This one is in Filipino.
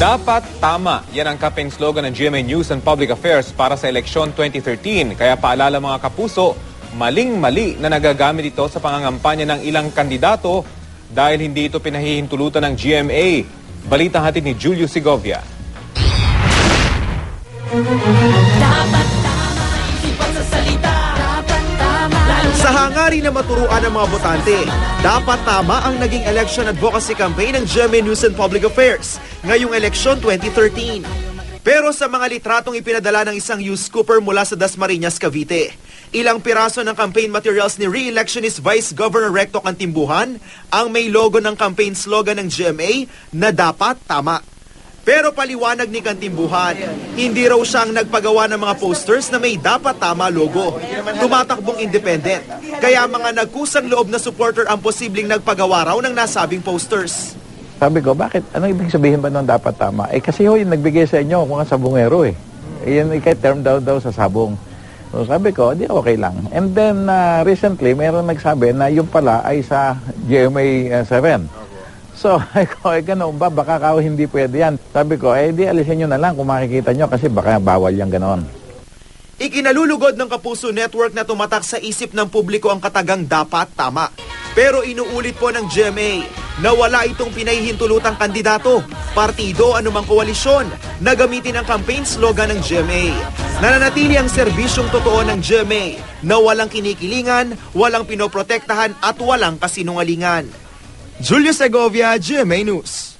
Dapat tama. Yan ang campaign slogan ng GMA News and Public Affairs para sa eleksyon 2013. Kaya paalala mga kapuso, maling-mali na nagagamit ito sa pangangampanya ng ilang kandidato dahil hindi ito pinahihintulutan ng GMA. Balita hatid ni Julio Segovia. Dapat tama, isipang sa salita. Dapat tama. Sa hangarin na maturuan ng mga botante, dapat tama ang naging election advocacy campaign ng GMA News and Public Affairs ngayong eleksyon 2013. Pero sa mga litratong ipinadala ng isang news scooper mula sa Dasmariñas, Cavite, ilang piraso ng campaign materials ni re-electionist Vice Governor Recto Cantimbuhan ang may logo ng campaign slogan ng GMA na dapat tama. Pero paliwanag ni Cantimbuhan, hindi raw siyang nagpagawa ng mga posters na may dapat tama logo. Tumatakbong independent, kaya mga nagkusang loob na supporter ang posibleng nagpagawa raw ng nasabing posters. Sabi ko, bakit? Ano ibig sabihin ba ng dapat tama? Kasi yung nagbigay sa inyo, mga sabongero Yan term daw sa sabong. So sabi ko, di okay lang. And then recently, mayroon nagsabi na yung pala ay sa GMA 7. So, ganun ba? Baka hindi pwede yan. Sabi ko, di alisin nyo na lang kung makikita nyo kasi baka bawal yan ganon. Ikinalulugod ng Kapuso Network na tumatak sa isip ng publiko ang katagang dapat tama. Pero inuulit po ng GMA na wala itong pinahihintulutang kandidato, partido, anumang koalisyon na gamitin ang campaign slogan ng GMA. Nananatili ang serbisyong totoo ng GMA na walang kinikilingan, walang pinoprotektahan at walang kasinungalingan. Julio Segovia, GMA News.